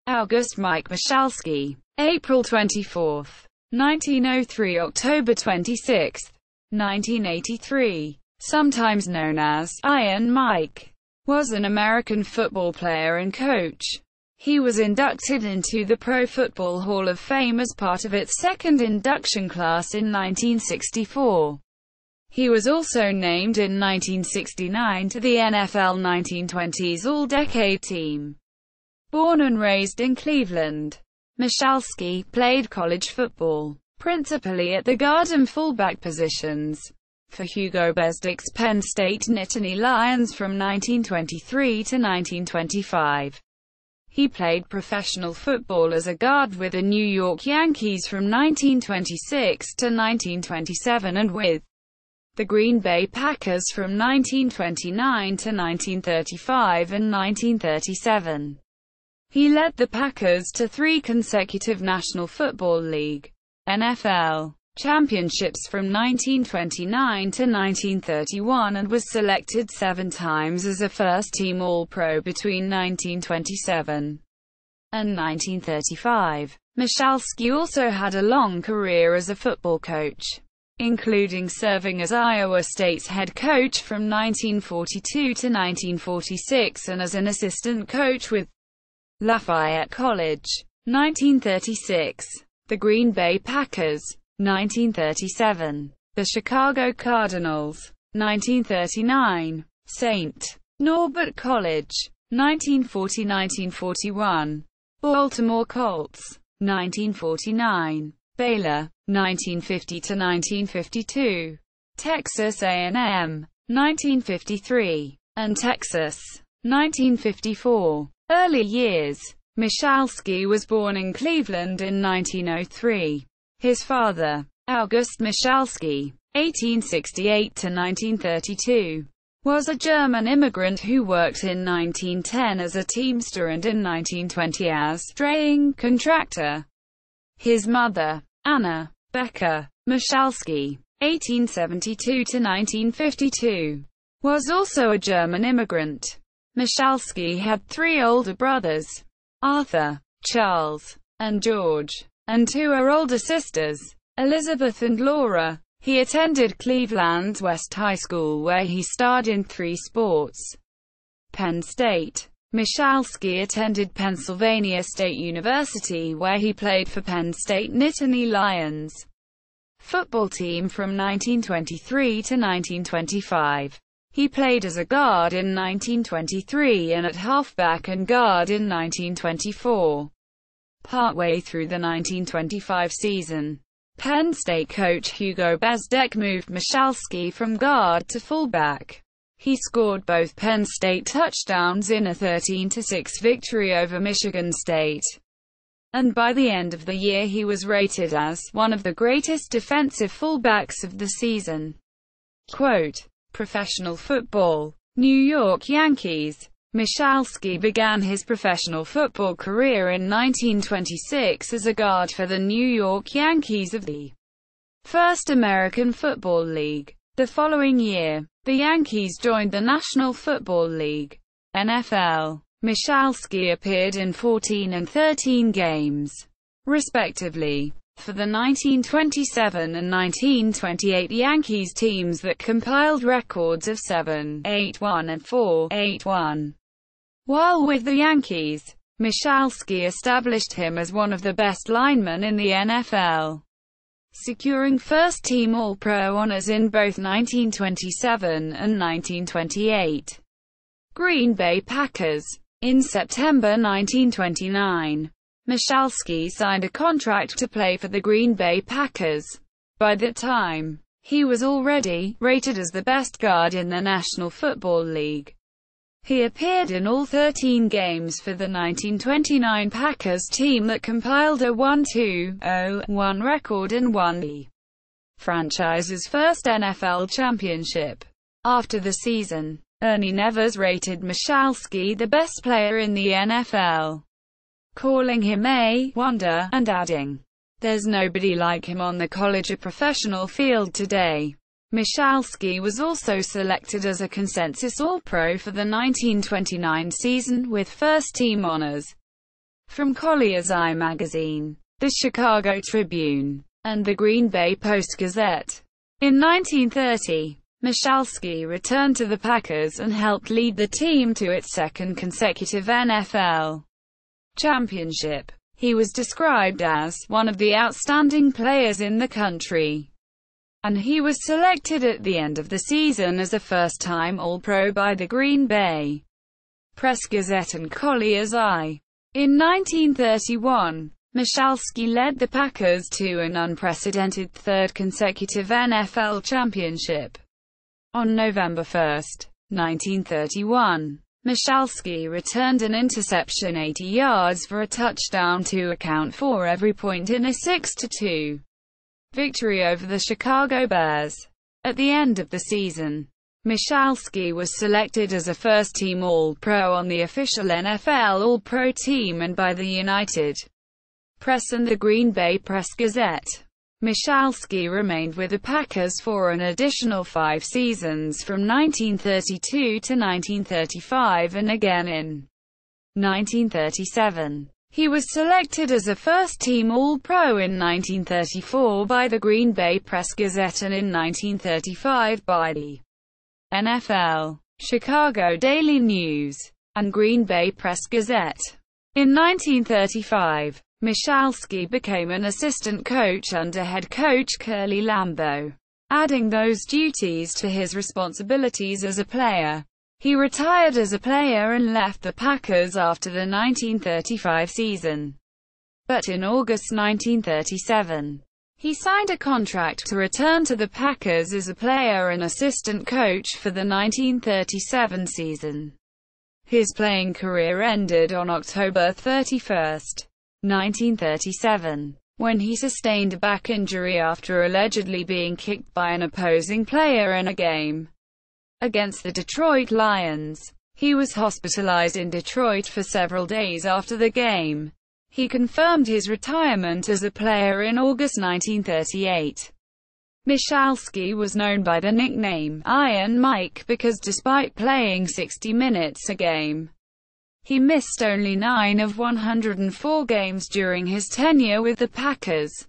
August Mike Michalske, April 24, 1903 – October 26, 1983, sometimes known as Iron Mike, was an American football player and coach. He was inducted into the Pro Football Hall of Fame as part of its second induction class in 1964. He was also named in 1969 to the NFL 1920s All-Decade Team. Born and raised in Cleveland, Michalske played college football, principally at the guard and fullback positions, for Hugo Bezdek's Penn State Nittany Lions from 1923 to 1925. He played professional football as a guard with the New York Yankees from 1926 to 1927 and with the Green Bay Packers from 1929 to 1935 and 1937. He led the Packers to 3 consecutive National Football League (NFL) championships from 1929 to 1931 and was selected 7 times as a first-team All-Pro between 1927 and 1935. Michalske also had a long career as a football coach, including serving as Iowa State's head coach from 1942 to 1946 and as an assistant coach with Lafayette College, 1936, the Green Bay Packers, 1937, the Chicago Cardinals, 1939, St. Norbert College, 1940–1941, Baltimore Colts, 1949, Baylor, 1950–1952, Texas A&M, 1953, and Texas, 1954. Early years. Michalske was born in Cleveland in 1903. His father, August Michalske, 1868–1932, was a German immigrant who worked in 1910 as a teamster and in 1920 as draying contractor. His mother, Anna Becker Michalske, 1872–1952, was also a German immigrant. Michalske had 3 older brothers, Arthur, Charles, and George, and 2 older sisters, Elizabeth and Laura. He attended Cleveland's West High School where he starred in 3 sports. Penn State. Michalske attended Pennsylvania State University where he played for Penn State Nittany Lions football team from 1923 to 1925. He played as a guard in 1923 and at halfback and guard in 1924. Partway through the 1925 season, Penn State coach Hugo Bezdek moved Michalske from guard to fullback. He scored both Penn State touchdowns in a 13–6 victory over Michigan State. And by the end of the year he was rated as one of the greatest defensive fullbacks of the season. Quote, Professional football. New York Yankees. Michalske began his professional football career in 1926 as a guard for the New York Yankees of the First American Football League. The following year, the Yankees joined the National Football League (NFL). Michalske appeared in 14 and 13 games, respectively, for the 1927 and 1928 Yankees teams that compiled records of 7-8-1 and 4-8-1. While with the Yankees, Michalske established him as one of the best linemen in the NFL, securing first-team All-Pro honors in both 1927 and 1928. Green Bay Packers. In September 1929, Michalske signed a contract to play for the Green Bay Packers. By that time, he was already rated as the best guard in the National Football League. He appeared in all 13 games for the 1929 Packers team that compiled a 1-2-0-1 record and won the franchise's first NFL championship. After the season, Ernie Nevers rated Michalske the best player in the NFL, calling him a wonder, and adding, "There's nobody like him on the college or professional field today." Michalske was also selected as a consensus All-Pro for the 1929 season with first-team honors. from Collier's Eye magazine, the Chicago Tribune, and the Green Bay Post-Gazette. In 1930, Michalske returned to the Packers and helped lead the team to its second consecutive NFL championship. He was described as one of the outstanding players in the country, and he was selected at the end of the season as a first-time All-Pro by the Green Bay Press-Gazette and Collier's Eye. In 1931, Michalske led the Packers to an unprecedented third consecutive NFL championship. On November 1, 1931, Michalske returned an interception 80 yards for a touchdown to account for every point in a 6-2 victory over the Chicago Bears. At the end of the season, Michalske was selected as a first-team All-Pro on the official NFL All-Pro team and by the United Press and the Green Bay Press-Gazette. Michalske remained with the Packers for an additional 5 seasons from 1932 to 1935 and again in 1937. He was selected as a first-team All-Pro in 1934 by the Green Bay Press-Gazette and in 1935 by the NFL, Chicago Daily News, and Green Bay Press-Gazette. In 1935, Michalske became an assistant coach under head coach Curly Lambeau, adding those duties to his responsibilities as a player. He retired as a player and left the Packers after the 1935 season. But in August 1937, he signed a contract to return to the Packers as a player and assistant coach for the 1937 season. His playing career ended on October 31, 1937, when he sustained a back injury after allegedly being kicked by an opposing player in a game against the Detroit Lions. He was hospitalized in Detroit for several days after the game. He confirmed his retirement as a player in August 1938. Michalske was known by the nickname Iron Mike because despite playing 60 minutes a game, he missed only 9 of 104 games during his tenure with the Packers,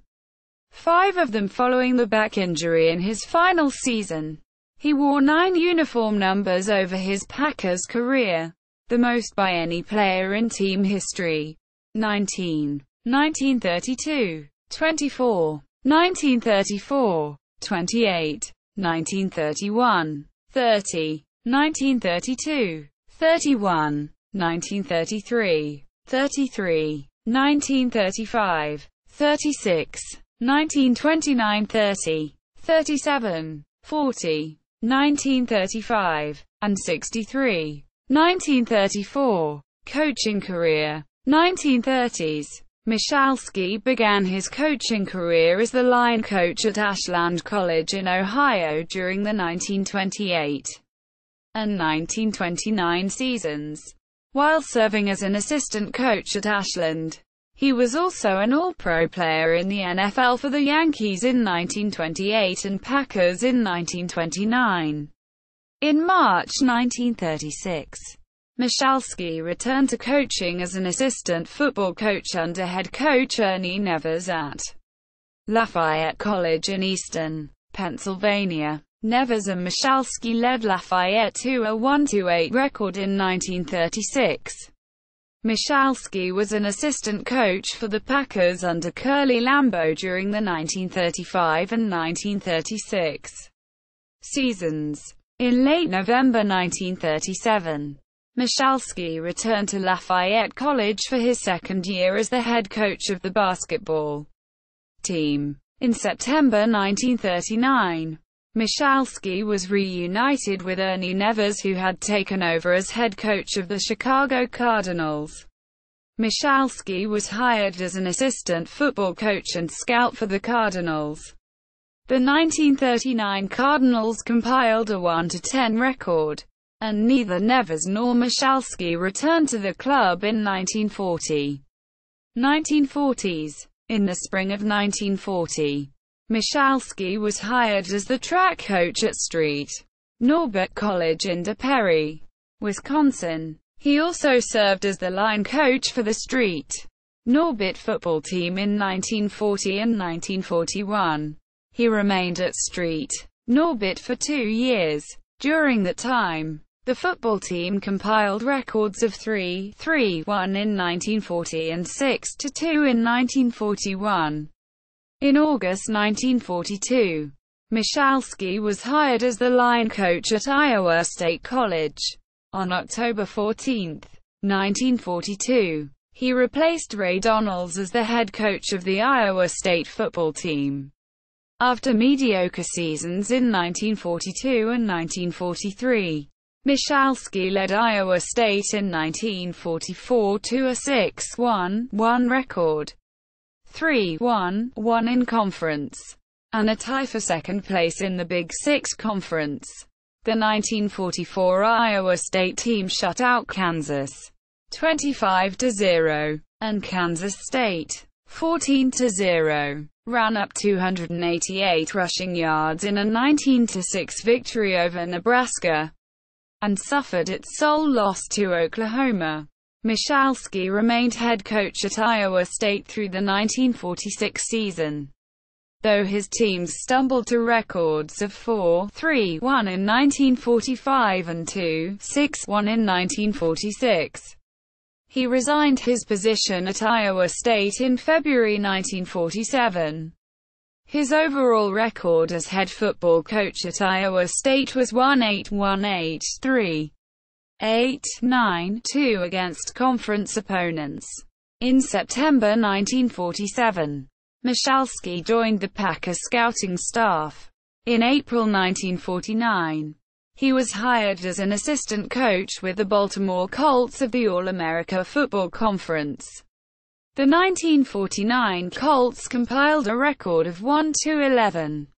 5 of them following the back injury in his final season. He wore 9 uniform numbers over his Packers career, the most by any player in team history. 19, 1932, 24, 1934, 28, 1931, 30, 1932, 31, 1933, 33, 1935, 36, 1929, 30, 37, 40, 1935, and 63. 1934. Coaching career. 1930s. Michalske began his coaching career as the line coach at Ashland College in Ohio during the 1928 and 1929 seasons. While serving as an assistant coach at Ashland, he was also an All-Pro player in the NFL for the Yankees in 1928 and Packers in 1929. In March 1936, Michalske returned to coaching as an assistant football coach under head coach Ernie Nevers at Lafayette College in Eastern Pennsylvania. Nevers and Michalske led Lafayette to a 1-8 record in 1936. Michalske was an assistant coach for the Packers under Curly Lambeau during the 1935 and 1936 seasons. In late November 1937, Michalske returned to Lafayette College for his second year as the head coach of the basketball team. In September 1939, Michalske was reunited with Ernie Nevers, who had taken over as head coach of the Chicago Cardinals. Michalske was hired as an assistant football coach and scout for the Cardinals. The 1939 Cardinals compiled a 1-10 record, and neither Nevers nor Michalske returned to the club in 1940. 1940s. In the spring of 1940, Michalske was hired as the track coach at Norbert College in Perry, Wisconsin. He also served as the line coach for the Norbert football team in 1940 and 1941. He remained at St. Norbert for 2 years. During that time, the football team compiled records of 3-3-1 in 1940 and 6-2 in 1941. In August 1942, Michalske was hired as the line coach at Iowa State College. On October 14, 1942, he replaced Ray Donalds as the head coach of the Iowa State football team. After mediocre seasons in 1942 and 1943, Michalske led Iowa State in 1944 to a 6-1-1 record, 3-1-1 in conference, and a tie for second place in the Big Six Conference. The 1944 Iowa State team shut out Kansas 25-0, and Kansas State 14-0, ran up 288 rushing yards in a 19-6 victory over Nebraska, and suffered its sole loss to Oklahoma. Michalske remained head coach at Iowa State through the 1946 season, though his teams stumbled to records of 4-3-1 in 1945 and 2-6-1 in 1946. He resigned his position at Iowa State in February 1947. His overall record as head football coach at Iowa State was 1-8-1-8-3, 8-9-2 against conference opponents. In September 1947, Michalske joined the Packers scouting staff. In April 1949, he was hired as an assistant coach with the Baltimore Colts of the All-America Football Conference. The 1949 Colts compiled a record of 1-11.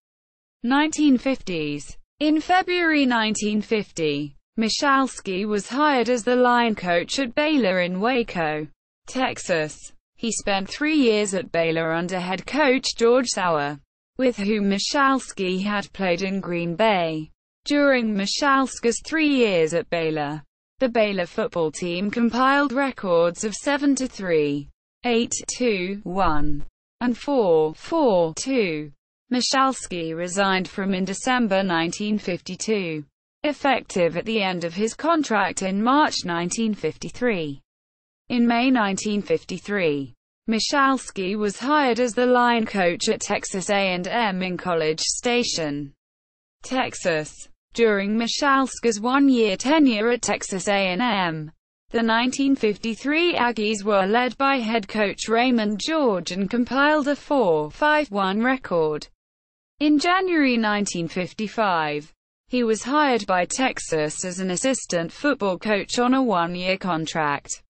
1950s. In February 1950, Michalske was hired as the line coach at Baylor in Waco, Texas. He spent 3 years at Baylor under head coach George Sauer, with whom Michalske had played in Green Bay. During Michalske's 3 years at Baylor, the Baylor football team compiled records of 7-3, 8-2-1, and 4-4-2. Michalske resigned in December 1952, effective at the end of his contract in March 1953. In May 1953, Michalske was hired as the line coach at Texas A&M in College Station, Texas. During Michalske's 1-year tenure at Texas A&M, the 1953 Aggies were led by head coach Raymond George and compiled a 4-5-1 record. In January 1955, he was hired by Texas as an assistant football coach on a 1-year contract.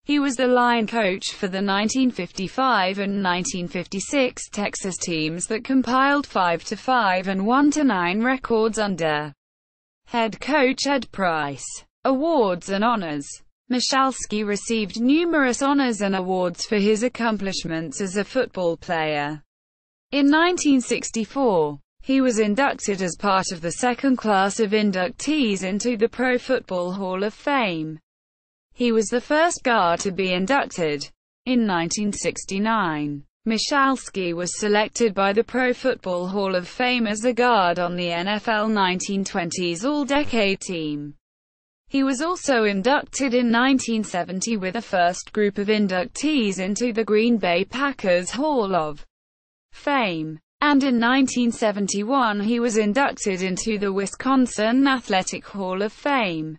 He was the line coach for the 1955 and 1956 Texas teams that compiled 5-5 and 1-9 records under head coach Ed Price. Awards and honors. Michalske received numerous honors and awards for his accomplishments as a football player. In 1964, he was inducted as part of the second class of inductees into the Pro Football Hall of Fame. He was the first guard to be inducted. In 1969, Michalske was selected by the Pro Football Hall of Fame as a guard on the NFL 1920s All-Decade Team. He was also inducted in 1970 with the first group of inductees into the Green Bay Packers Hall of Fame. And in 1971 he was inducted into the Wisconsin Athletic Hall of Fame.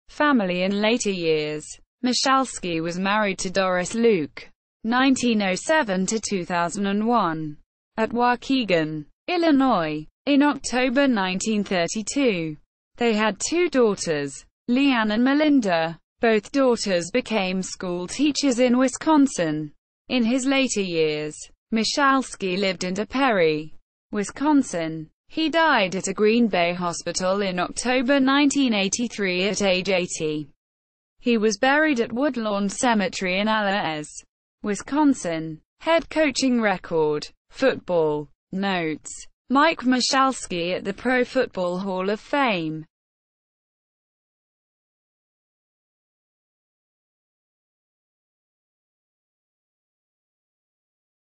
Family. In later years, Michalske was married to Doris Luke, 1907-2001, at Waukegan, Illinois. In October 1932, they had 2 daughters, Leanne and Melinda. Both daughters became school teachers in Wisconsin. In his later years, Michalske lived in Perry, Wisconsin. He died at a Green Bay hospital in October 1983 at age 80. He was buried at Woodlawn Cemetery in Allies, Wisconsin. Head coaching record. Football. Notes. Mike Michalske at the Pro Football Hall of Fame.